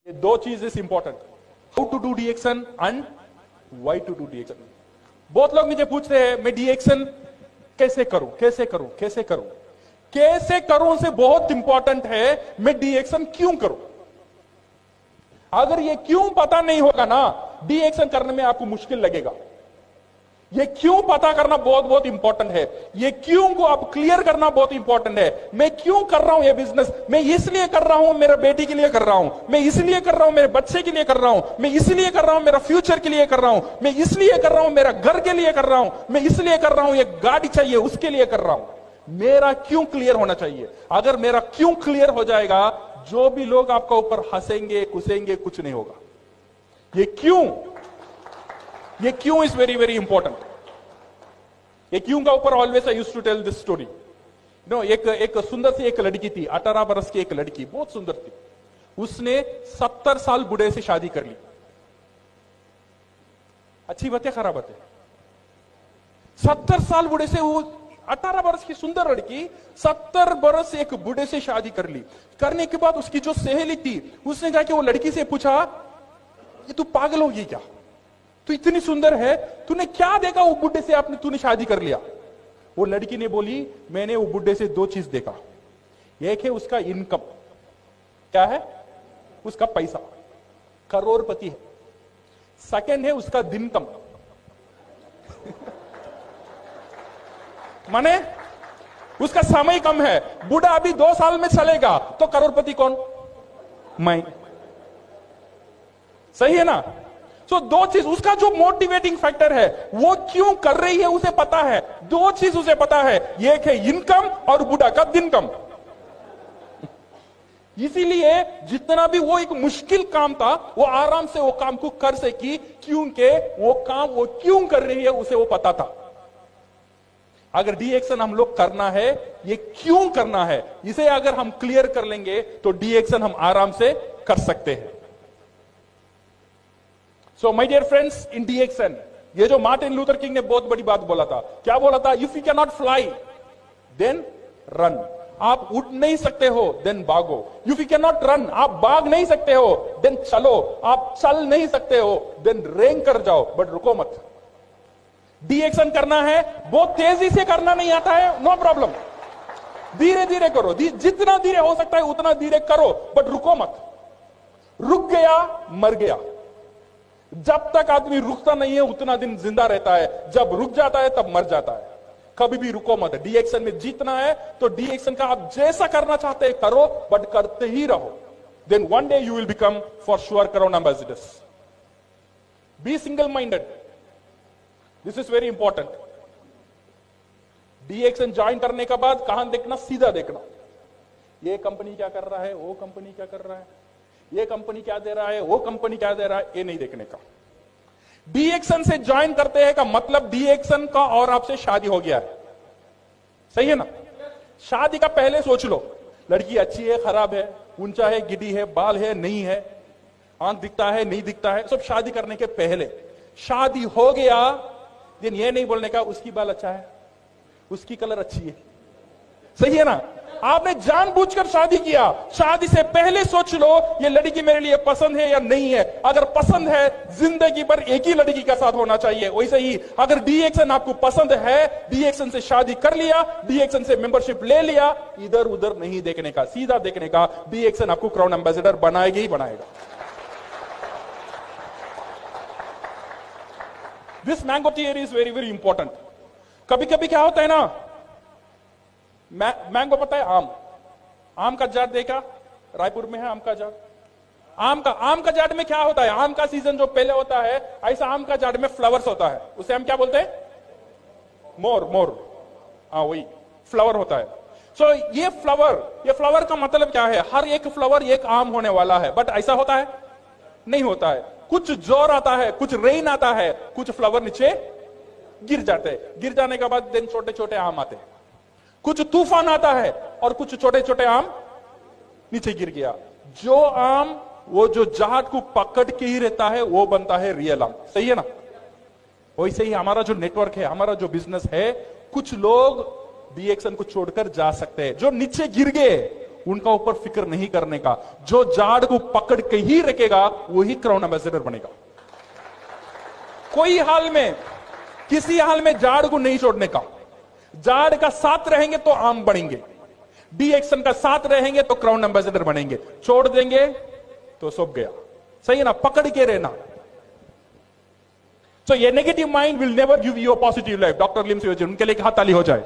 ये दो चीज is important, how to do डीएक्शन एंड व्हाई टू डू डीएक्शन। बहुत लोग मुझे पूछ रहे हैं मैं डीएक्शन कैसे करूं कैसे करूं कैसे करूं कैसे करूं से बहुत इंपॉर्टेंट है मैं डीएक्शन क्यों करूं। अगर ये क्यों पता नहीं होगा ना, डीएक्शन करने में आपको मुश्किल लगेगा। ये क्यों पता करना बहुत बहुत इंपॉर्टेंट है। ये क्यों को आप क्लियर करना बहुत इंपॉर्टेंट है। मैं क्यों कर रहा हूं ये बिजनेस, मैं इसलिए कर रहा हूं मेरे बेटी के लिए कर रहा हूं, मैं इसलिए कर रहा हूं मेरे बच्चे के लिए कर रहा हूं, मैं इसलिए कर रहा हूं मेरा फ्यूचर के लिए कर रहा हूं, मैं इसलिए कर रहा हूं मेरा घर के लिए कर रहा हूं, मैं इसलिए कर रहा हूं ये गाड़ी चाहिए उसके लिए कर रहा हूं। मेरा क्यों क्लियर होना चाहिए। अगर मेरा क्यों क्लियर हो जाएगा, जो भी लोग आपका ऊपर हंसेंगे कुसेंगे कुछ नहीं होगा। ये क्यों इज वेरी वेरी इंपॉर्टेंट। ये क्यों का ऊपर always I used to tell this story. No, एक सुंदर सी एक लड़की थी, 18 बरस की एक लड़की, बहुत सुंदर थी। उसने 70 साल बूढ़े से शादी कर ली। अच्छी बात है खराब बात है। 70 साल बूढ़े से, वो 18 बरस की सुंदर लड़की 70 बरस एक बूढ़े से शादी कर ली। करने के बाद उसकी जो सहेली थी उसने जाके वो लड़की से पूछा, ये तू पागल होगी क्या, तू इतनी सुंदर है, तूने क्या देखा वो बुढ़े से आपने तूने शादी कर लिया। वो लड़की ने बोली, मैंने वो बुढ़े से दो चीज देखा। एक है उसका इनकम, क्या है उसका पैसा, करोड़पति है। सेकंड है उसका दिनकम माने उसका समय कम है। बूढ़ा अभी 2 साल में चलेगा तो करोड़पति कौन, मैं। सही है ना। तो दो चीज, उसका जो मोटिवेटिंग फैक्टर है वो क्यों कर रही है उसे पता है। दो चीज उसे पता है, एक है इनकम और बूढ़ा का दिनकम। इसीलिए जितना भी वो एक मुश्किल काम था वो आराम से वो काम को कर सकी, क्योंकि वो काम वो क्यों कर रही है उसे वो पता था। अगर डीएक्शन हम लोग करना है, ये क्यों करना है, इसे अगर हम क्लियर कर लेंगे तो डीएक्शन हम आराम से कर सकते हैं। सो माय डियर फ्रेंड्स, इन डीएक्शन ये जो मार्टिन लूथर किंग ने बहुत बड़ी बात बोला था, क्या बोला था, if you can not fly then run. आप उड़ नहीं सकते हो देन भागो। If you can not run, आप भाग नहीं सकते हो देन चलो। आप चल नहीं सकते हो देन रेंग कर जाओ, बट रुको मत। डीएक्शन करना है, बहुत तेजी से करना नहीं आता है, नो प्रॉब्लम, धीरे धीरे करो, जितना धीरे हो सकता है उतना धीरे करो, बट रुको मत। रुक गया मर गया। जब तक आदमी रुकता नहीं है उतना दिन जिंदा रहता है, जब रुक जाता है तब मर जाता है। कभी भी रुको मत। डीएक्शन में जीतना है तो डीएक्शन का आप जैसा करना चाहते हैं करो, बट करते ही रहो। Then one day you will become for sure crown ambassadors. Be single minded, this is very important. डीएक्शन ज्वाइन करने के बाद कहां देखना, सीधा देखना, ये कंपनी क्या कर रहा है, वो कंपनी क्या कर रहा है, ये कंपनी क्या दे रहा है, वो कंपनी क्या दे रहा है, ये नहीं देखने का। डीएक्शन से ज्वाइन करते हैं का मतलब डीएक्शन का और आपसे शादी हो गया है। सही है ना। शादी का पहले सोच लो, लड़की अच्छी है खराब है, ऊंचा है गिड्डी है, बाल है नहीं है, आंख दिखता है नहीं दिखता है, सब शादी करने के पहले। शादी हो गया दिन ये नहीं बोलने का उसकी बाल अच्छा है, उसकी कलर अच्छी है। सही है ना। आपने जानबूझकर शादी किया। शादी से पहले सोच लो ये लड़की मेरे लिए पसंद है या नहीं है। अगर पसंद है जिंदगी भर एक ही लड़की के साथ होना चाहिए। वैसे ही अगर डीएक्शन आपको पसंद है, डीएक्शन से शादी कर लिया, डीएक्शन से मेंबरशिप ले लिया, इधर उधर नहीं देखने का, सीधा देखने का। डीएक्शन आपको क्राउन एम्बेसडर बनाएगा ही बनाएगा। This mango theory is very very important. कभी कभी क्या होता है ना, मैंगो पता है, आम का जाट देखा, रायपुर में है आम का जाट। आम का जाट में क्या होता है, आम का सीजन जो पहले होता है, ऐसा आम का जाट में फ्लावर्स होता है, उसे हम क्या बोलते हैं, मोर। हाँ वही फ्लावर होता है। सो ये फ्लावर का मतलब क्या है, हर एक फ्लावर एक आम होने वाला है, बट ऐसा होता है नहीं होता है। कुछ जोर आता है, कुछ रेन आता है, कुछ फ्लावर नीचे गिर जाते हैं, गिर जाने के बाद दिन छोटे छोटे आम आते हैं। कुछ तूफान आता है और कुछ छोटे छोटे आम नीचे गिर गया। जो आम वो जो जाट को पकड़ के ही रहता है वो बनता है रियल आम। सही है ना। वैसे ही हमारा जो नेटवर्क है, हमारा जो बिजनेस है, कुछ लोग डीएक्शन को छोड़कर जा सकते हैं। जो नीचे गिर गए उनका ऊपर फिक्र नहीं करने का। जो जाड़ को पकड़ के ही रखेगा वही क्राउन एम्बेसडर बनेगा। कोई हाल में, किसी हाल में जाड़ को नहीं छोड़ने का। जाड़ का साथ रहेंगे तो आम बढ़ेंगे, डी एक्शन का साथ रहेंगे तो क्राउन एम्बेसडर बनेंगे, छोड़ देंगे तो सब गया। सही है ना? पकड़ के रहना। So a negative mind will never give you a positive life. Doctor Lim से उनके लिए हाथ ताली हो जाए।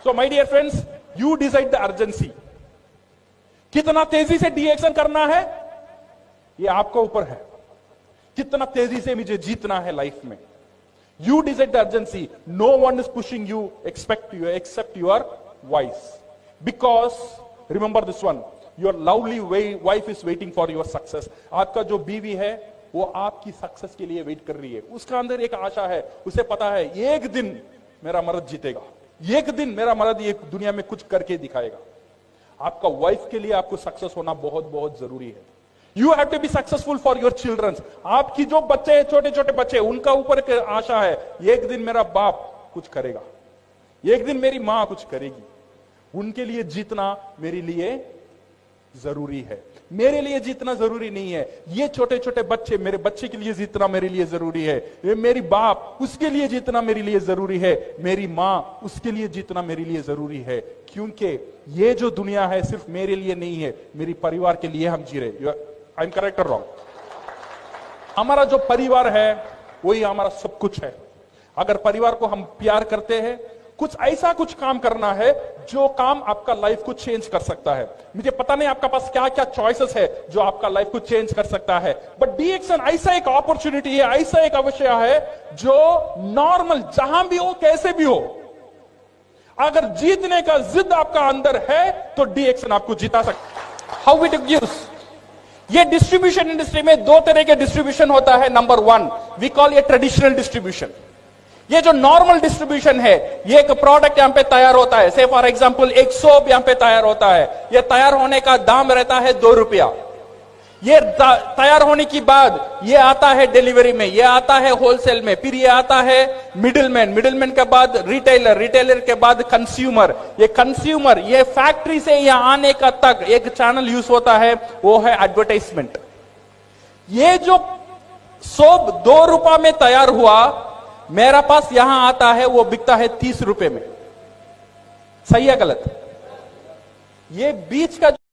So my dear friends, you decide the urgency. कितना तेजी से डी एक्शन करना है ये आपको ऊपर है। कितना तेजी से मुझे जीतना है लाइफ में, you decide the urgency. No one is pushing you except your voice. Because remember this one, your lovely wife is waiting for your success. आपका जो बीवी है वो आपकी सक्सेस के लिए वेट कर रही है। उसका अंदर एक आशा है, उसे पता है एक दिन मेरा मर्द जीतेगा, एक दिन मेरा मर्द ये दुनिया में कुछ करके दिखाएगा। आपका वाइफ के लिए आपको सक्सेस होना बहुत बहुत जरूरी है। You have to be successful for your childrens. आपकी जो बच्चे हैं, छोटे छोटे बच्चे, उनका ऊपर एक आशा है, एक दिन मेरा बाप कुछ करेगा, एक दिन मेरी मां कुछ करेगी। उनके लिए जीतना मेरे लिए जरूरी है। मेरे लिए जीतना जरूरी नहीं है। ये छोटे छोटे बच्चे, मेरे बच्चे के लिए जीतना मेरे लिए जरूरी है। ये मेरी बाप, उसके लिए जीतना मेरे लिए जरूरी है। मेरी मां, उसके लिए जीतना मेरे लिए जरूरी है। क्योंकि ये जो दुनिया है सिर्फ मेरे लिए नहीं है, मेरी परिवार के लिए हम जी रहे। आई एम करेक्ट और रॉन्ग? हमारा जो परिवार है वही हमारा सब कुछ है। अगर परिवार को हम प्यार करते हैं, कुछ ऐसा कुछ काम करना है जो काम आपका लाइफ को चेंज कर सकता है। मुझे पता नहीं आपका पास क्या क्या चॉइसेस है जो आपका लाइफ को चेंज कर सकता है, बट डी एक्शन ऐसा एक अपॉर्चुनिटी है, ऐसा एक अवसर है जो नॉर्मल जहां भी हो, कैसे भी हो, अगर जीतने का जिद आपका अंदर है तो डी एक्शन आपको जिता सकता है। How it gives? ये डिस्ट्रीब्यूशन इंडस्ट्री में दो तरह के डिस्ट्रीब्यूशन होता है। नंबर वन, वी कॉल ये ट्रेडिशनल डिस्ट्रीब्यूशन। ये जो नॉर्मल डिस्ट्रीब्यूशन है, ये एक प्रोडक्ट यहां पे तैयार होता है। से फॉर एग्जांपल एक सोप यहां पे तैयार होता है। ये तैयार होने का दाम रहता है 2 रुपया। ये तैयार होने की बाद ये आता है डिलीवरी में, ये आता है होलसेल में, फिर ये आता है मिडिलमैन, मिडिलमैन के बाद रिटेलर, रिटेलर के बाद कंज्यूमर। ये कंज्यूमर, ये फैक्ट्री से यहां आने का तक एक चैनल यूज होता है, वो है एडवर्टाइजमेंट। ये जो सोप 2 रुपया में तैयार हुआ, मेरा पास यहां आता है, वो बिकता है 30 रुपए में। सही है गलत? ये बीच का